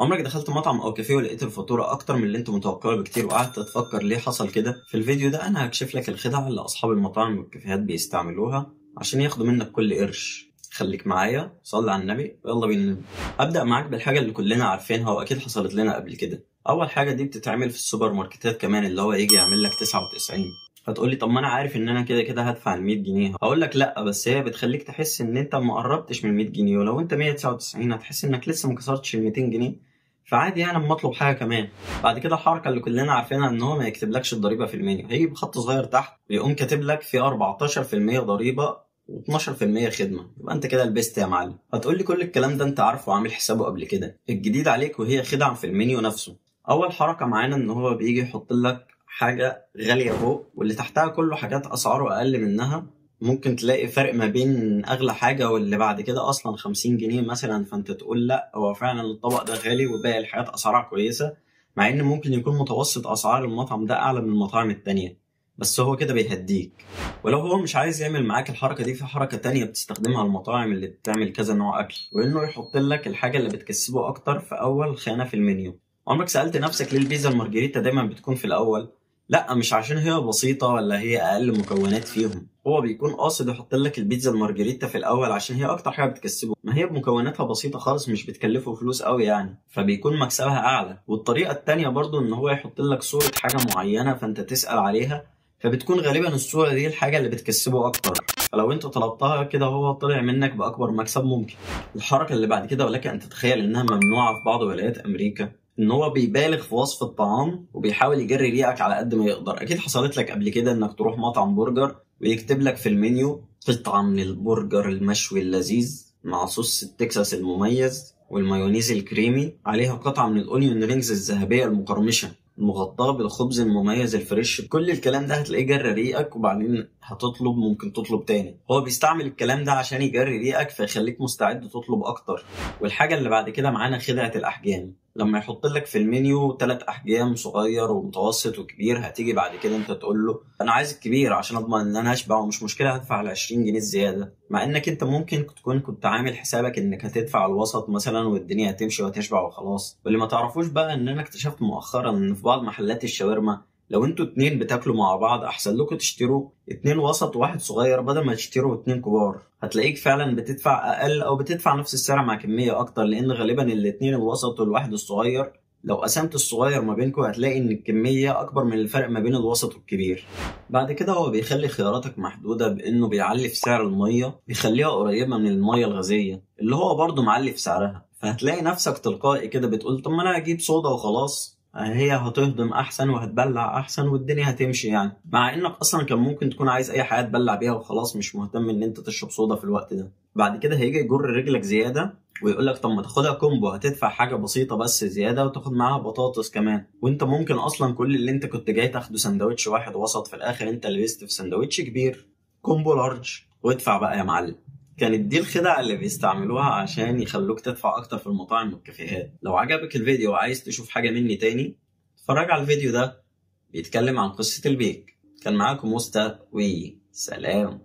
عمرك دخلت مطعم او كافيه ولقيت الفاتوره اكتر من اللي انت متوقعه بكتير وقعدت تفكر ليه حصل كده؟ في الفيديو ده انا هكشف لك الخدع اللي اصحاب المطاعم والكافيهات بيستعملوها عشان ياخدوا منك كل قرش. خليك معايا، صلي على النبي ويلا بينا. ابدا معاك بالحاجه اللي كلنا عارفينها واكيد حصلت لنا قبل كده. اول حاجه دي بتتعمل في السوبر ماركتات كمان، اللي هو يجي يعمل لك 99. هتقولي طب ما انا عارف ان انا كده كده هدفع ال 100 جنيه. هقول لك لا، بس هي بتخليك تحس ان انت ما قربتش من 100 جنيه، ولو انت 199 هتحس انك لسه ما كسرتش ال 200 جنيه. فعادي يعني اما اطلب حاجه كمان. بعد كده الحركه اللي كلنا عارفينها ان هو ما يكتبلكش الضريبه في المنيو، هيجي بخط صغير تحت ويقوم كاتب لك في 14% ضريبه و12% خدمه. يبقى انت كده لبست يا معلم. هتقولي كل الكلام ده انت عارفه وعامل حسابه قبل كده، الجديد عليك وهي خدعه في المنيو نفسه. اول حركه معانا ان هو بيجي يحط لك حاجه غاليه فوق واللي تحتها كله حاجات اسعاره اقل منها. ممكن تلاقي فرق ما بين اغلى حاجه واللي بعد كده اصلا 50 جنيه مثلا، فانت تقول لا هو فعلا الطبق ده غالي وباقي الحاجات اسعارها كويسه، مع ان ممكن يكون متوسط اسعار المطعم ده اعلى من المطاعم التانية. بس هو كده بيهديك. ولو هو مش عايز يعمل معاك الحركه دي، في حركه تانية بتستخدمها المطاعم اللي بتعمل كذا نوع اكل، وانه يحط لك الحاجه اللي بتكسبه اكتر في اول خانه في المنيو. عمرك سالت نفسك ليه البيتزا المارجريتا دايما بتكون في الاول؟ لا، مش عشان هي بسيطة ولا هي أقل مكونات فيهم، هو بيكون قاصد يحط لك البيتزا المارجريتا في الأول عشان هي أكتر حاجة بتكسبه، ما هي بمكوناتها بسيطة خالص مش بتكلفه فلوس قوي يعني، فبيكون مكسبها أعلى. والطريقة التانية برضو إن هو يحط لك صورة حاجة معينة فأنت تسأل عليها، فبتكون غالبا الصورة دي الحاجة اللي بتكسبه أكتر، فلو أنت طلبتها كده هو طلع منك بأكبر مكسب ممكن. الحركة اللي بعد كده، ولك أن تتخيل إنها ممنوعة في بعض ولايات أمريكا، ان هو بيبالغ في وصف الطعام وبيحاول يجري ريقك على قد ما يقدر. اكيد حصلت لك قبل كده انك تروح مطعم برجر ويكتب لك في المنيو قطعة من البرجر المشوي اللذيذ مع صوص التكساس المميز والمايونيز الكريمي، عليها قطعة من الاونيون رينجز الذهبية المقرمشة مغطاة بالخبز المميز الفريش. كل الكلام ده هتلاقيه جرى ريقك، وبعدين هتطلب، ممكن تطلب تاني. هو بيستعمل الكلام ده عشان يجري ريقك فيخليك مستعد تطلب اكتر. والحاجة اللي بعد كده معانا خدعة الاحجام. لما يحط لك في المنيو 3 احجام، صغير ومتوسط وكبير، هتيجي بعد كده انت تقول له انا عايز الكبير عشان اضمن ان انا اشبع، ومش مشكله هدفع ال 20 جنيه الزياده، مع انك انت ممكن تكون كنت عامل حسابك انك هتدفع الوسط مثلا والدنيا هتمشي وهتشبع وخلاص. واللي ما تعرفوش بقى ان انا اكتشفت مؤخرا ان في بعض محلات الشاورما لو انتوا 2 بتاكلوا مع بعض احسن لكم تشتروا 2 وسط وواحد صغير بدل ما تشتروا 2 كبار. هتلاقيك فعلا بتدفع اقل او بتدفع نفس السعر مع كميه اكتر، لان غالبا الاتنين الوسط والواحد الصغير لو قسمت الصغير ما بينكم هتلاقي ان الكميه اكبر من الفرق ما بين الوسط والكبير. بعد كده هو بيخلي خياراتك محدوده بانه بيعلي في سعر الميه، بيخليها قريبه من الميه الغازيه اللي هو برضه معلي في سعرها، فهتلاقي نفسك تلقائي كده بتقول طب ما انا اجيب صودا وخلاص، هي هتهضم احسن وهتبلع احسن والدنيا هتمشي يعني، مع انك اصلا كان ممكن تكون عايز اي حاجه تبلع بيها وخلاص، مش مهتم ان انت تشرب صودا في الوقت ده. بعد كده هيجي يجر رجلك زياده ويقول لك طب ما تاخدها كومبو، هتدفع حاجه بسيطه بس زياده وتاخد معاها بطاطس كمان، وانت ممكن اصلا كل اللي انت كنت جاي تاخده سندوتش واحد وسط، في الاخر انت لبست في سندوتش كبير كومبو لارج وادفع بقى يا معلم. كانت دي الخدع اللي بيستعملوها عشان يخلوك تدفع اكتر في المطاعم والكافيهات. لو عجبك الفيديو وعايز تشوف حاجه مني تاني اتفرج على الفيديو ده بيتكلم عن قصة البيك. كان معاكم مستا، وسلام.